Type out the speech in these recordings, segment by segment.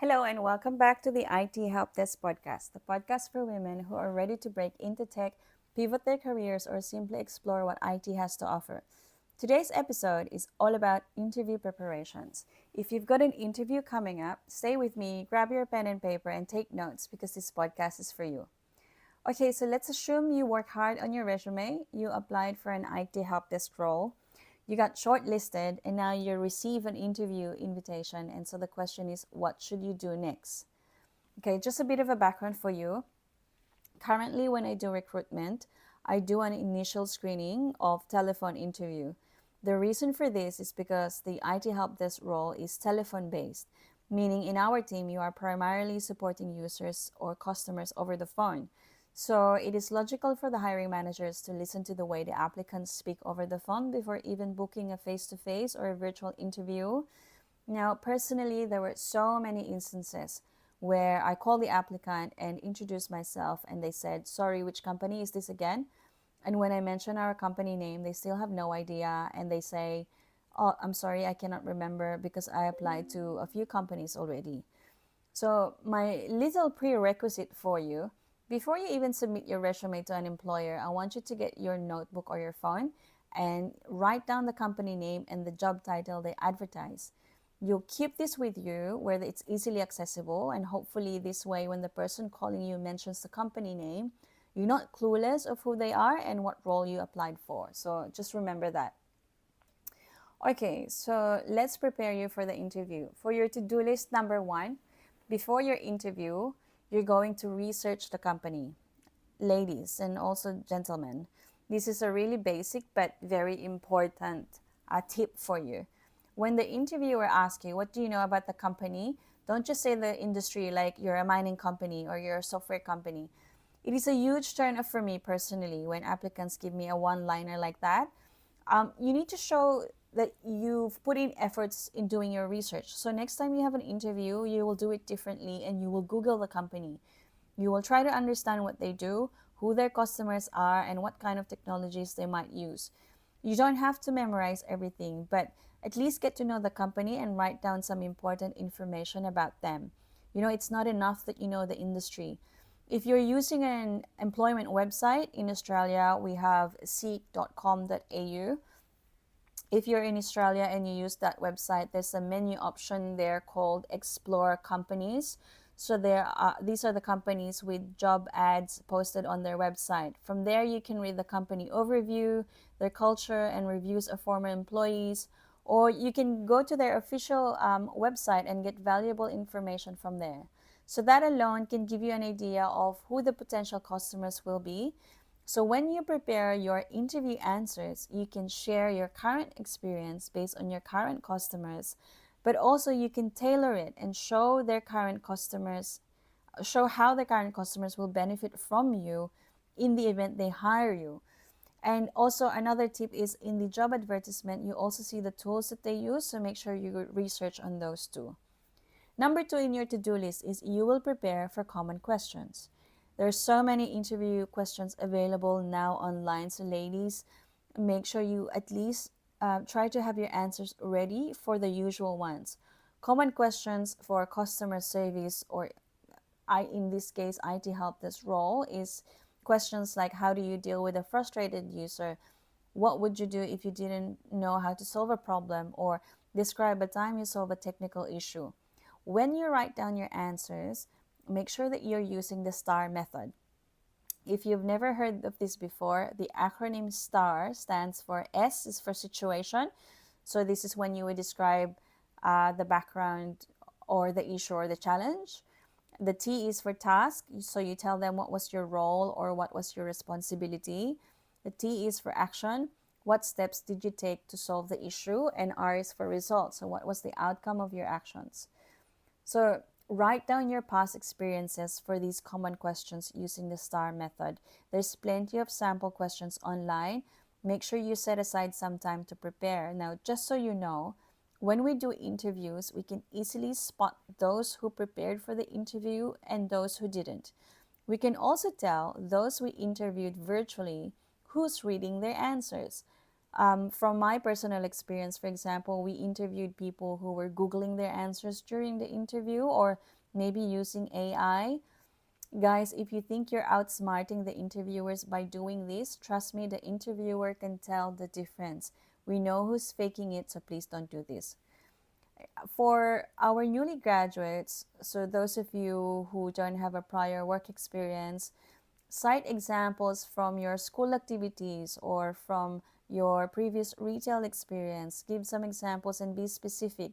Hello, and welcome back to the IT Helpdesk podcast, the podcast for women who are ready to break into tech, pivot their careers, or simply explore what IT has to offer. Today's episode is all about interview preparations. If you've got an interview coming up, stay with me, grab your pen and paper, and take notes because this podcast is for you. Okay, so let's assume you work hard on your resume, you applied for an IT helpdesk role, you got shortlisted, and now you receive an interview invitation. And so the question is, what should you do next? Okay, just a bit of a background for you. Currently, when I do recruitment, I do an initial screening of telephone interview. The reason for this is because the IT help desk role is telephone based, meaning in our team, you are primarily supporting users or customers over the phone. So it is logical for the hiring managers to listen to the way the applicants speak over the phone before even booking a face to face or a virtual interview. Now, personally, there were so many instances where I called the applicant and introduced myself, and they said, "Sorry, which company is this again?" And when I mention our company name, they still have no idea, and they say, "Oh, I'm sorry, I cannot remember because I applied to a few companies already." So, my little prerequisite for you, before you even submit your resume to an employer, I want you to get your notebook or your phone and write down the company name and the job title they advertise. You'll keep this with you where it's easily accessible, and hopefully, this way, when the person calling you mentions the company name, you're not clueless of who they are and what role you applied for. So, just remember that. Okay, so let's prepare you for the interview. For your to do list number one, before your interview, you're going to research the company. Ladies and also gentlemen, this is a really basic but very important tip for you. When the interviewer asks you, "What do you know about the company?" don't just say the industry like you're a mining company or you're a software company. It is a huge turn off for me personally when applicants give me a one liner like that. You need to show that you've put in efforts in doing your research. So next time you have an interview, you will do it differently and you will Google the company. You will try to understand what they do, who their customers are, and what kind of technologies they might use. You don't have to memorize everything, but at least get to know the company and write down some important information about them. It's not enough that you know the industry. If you're using an employment website in Australia, we have seek.com.au. If you're in Australia and you use that website, there's a menu option there called Explore Companies. So these are the companies with job ads posted on their website. From there, you can read the company overview, their culture, and reviews of former employees. Or you can go to their official website and get valuable information from there. So that alone can give you an idea of who the potential customers will be. So when you prepare your interview answers, you can share your current experience based on your current customers, but also you can tailor it and show how the current customers will benefit from you in the event they hire you. And also another tip is in the job advertisement, you also see the tools that they use, so make sure you research on those too. Number two in your to-do list is you will prepare for common questions. There's so many interview questions available now online. So ladies, make sure you at least try to have your answers ready for the usual ones. Common questions for customer service or in this case, IT help desk role is questions like how do you deal with a frustrated user? What would you do if you didn't know how to solve a problem? Or describe a time you solve a technical issue. When you write down your answers, make sure that you're using the STAR method. If you've never heard of this before, the acronym STAR stands for S is for situation. So this is when you would describe the background or the issue or the challenge. The T is for task. So you tell them what was your role or what was your responsibility. The T is for action. What steps did you take to solve the issue? And R is for results. So what was the outcome of your actions? So write down your past experiences for these common questions using the STAR method. There's plenty of sample questions online. Make sure you set aside some time to prepare. Now, just so you know, when we do interviews, we can easily spot those who prepared for the interview and those who didn't. We can also tell those we interviewed virtually who's reading their answers. From my personal experience, for example, we interviewed people who were Googling their answers during the interview or maybe using AI. Guys, if you think you're outsmarting the interviewers by doing this, trust me, the interviewer can tell the difference. We know who's faking it, so please don't do this. For our newly graduates, so those of you who don't have a prior work experience, cite examples from your school activities or from your previous retail experience. Give some examples and be specific.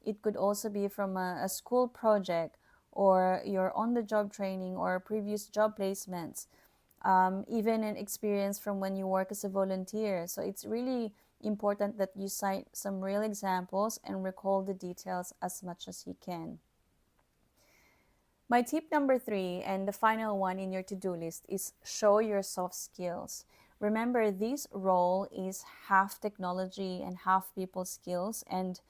It could also be from a school project or your on the job training or previous job placements, even an experience from when you work as a volunteer. So it's really important that you cite some real examples and recall the details as much as you can. My tip number 3 and the final one in your to-do list is show your soft skills. Remember, this role is half technology and half people skills. And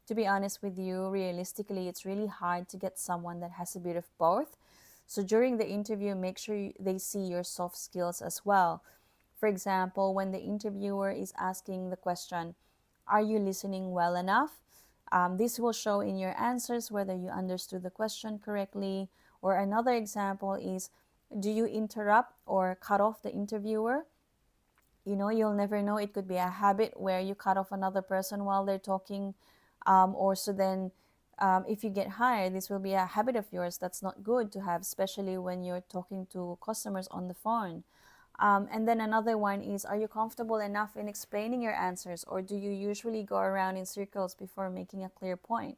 to be honest with you, realistically, it's really hard to get someone that has a bit of both. So during the interview, make sure they see your soft skills as well. For example, when the interviewer is asking the question, are you listening well enough? This will show in your answers whether you understood the question correctly. Or another example is, do you interrupt or cut off the interviewer? You'll never know. It could be a habit where you cut off another person while they're talking. Or so then if you get hired, this will be a habit of yours that's not good to have, especially when you're talking to customers on the phone. And then another one is, are you comfortable enough in explaining your answers, or do you usually go around in circles before making a clear point?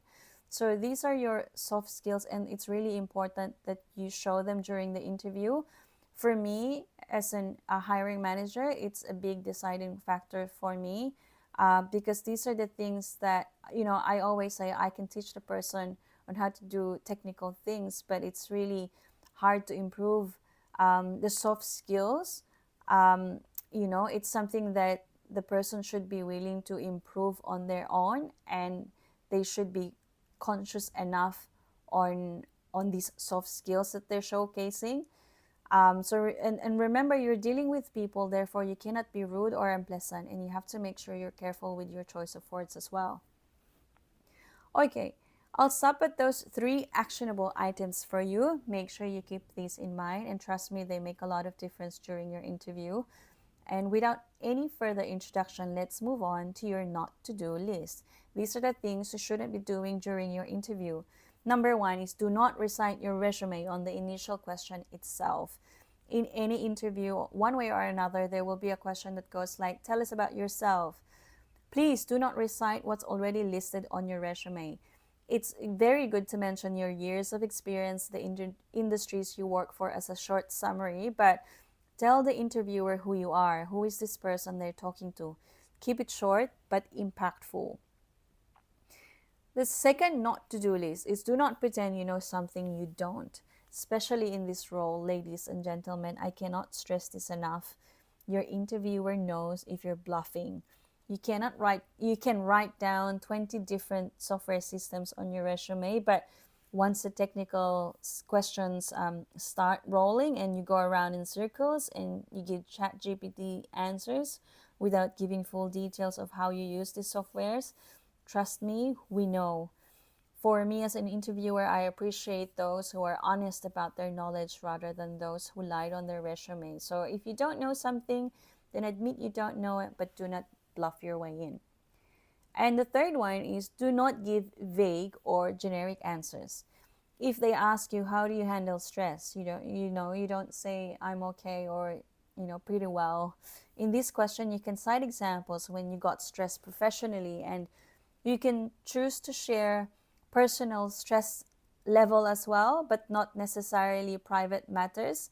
So these are your soft skills, and it's really important that you show them during the interview. For me, as a hiring manager, it's a big deciding factor for me, because these are the things that, I always say I can teach the person on how to do technical things, but it's really hard to improve the soft skills. It's something that the person should be willing to improve on their own, and they should be conscious enough on these soft skills that they're showcasing. And remember, you're dealing with people, therefore you cannot be rude or unpleasant, and you have to make sure you're careful with your choice of words as well. Okay, I'll stop at those 3 actionable items for you. Make sure you keep these in mind, and trust me, they make a lot of difference during your interview. And without any further introduction, let's move on to your not to do list. These are the things you shouldn't be doing during your interview. Number 1 is, do not recite your resume on the initial question itself. In any interview, one way or another, there will be a question that goes like, tell us about yourself. Please do not recite what's already listed on your resume. It's very good to mention your years of experience, the industries you work for as a short summary, but tell the interviewer who you are. Who is this person they're talking to? Keep it short but impactful. The second not to do list is, do not pretend you know something you don't. Especially in this role, ladies and gentlemen, I cannot stress this enough. Your interviewer knows if you're bluffing. You can write down 20 different software systems on your resume, but once the technical questions start rolling and you go around in circles and you give ChatGPT answers without giving full details of how you use these softwares, trust me, we know. For me as an interviewer, I appreciate those who are honest about their knowledge rather than those who lied on their resume. So if you don't know something, then admit you don't know it, but do not bluff your way in. And the third one is, do not give vague or generic answers. If they ask you, how do you handle stress? You don't say, I'm okay, or pretty well. In this question, you can cite examples when you got stressed professionally, and you can choose to share personal stress level as well, but not necessarily private matters.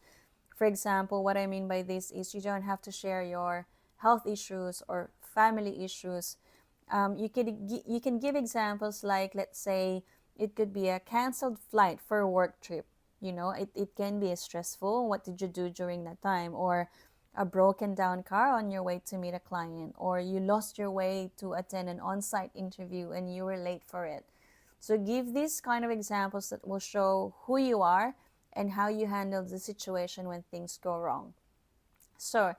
For example, what I mean by this is, you don't have to share your health issues or family issues. You can give examples like, let's say, it could be a canceled flight for a work trip. It can be stressful. What did you do during that time? Or a broken down car on your way to meet a client, or you lost your way to attend an on-site interview and you were late for it. So give these kind of examples that will show who you are and how you handle the situation when things go wrong. So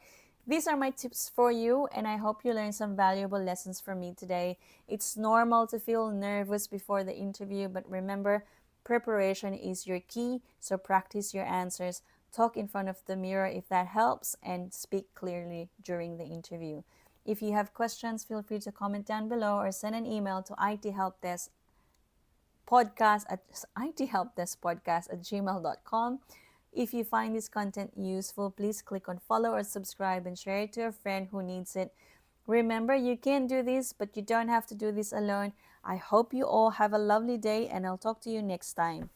These are my tips for you, and I hope you learned some valuable lessons from me today. It's normal to feel nervous before the interview, but remember, preparation is your key, so practice your answers, talk in front of the mirror if that helps, and speak clearly during the interview. If you have questions, feel free to comment down below or send an email to ithelpdeskpodcast at gmail.com. If you find this content useful, please click on follow or subscribe and share it to a friend who needs it. Remember, you can do this, but you don't have to do this alone. I hope you all have a lovely day, and I'll talk to you next time.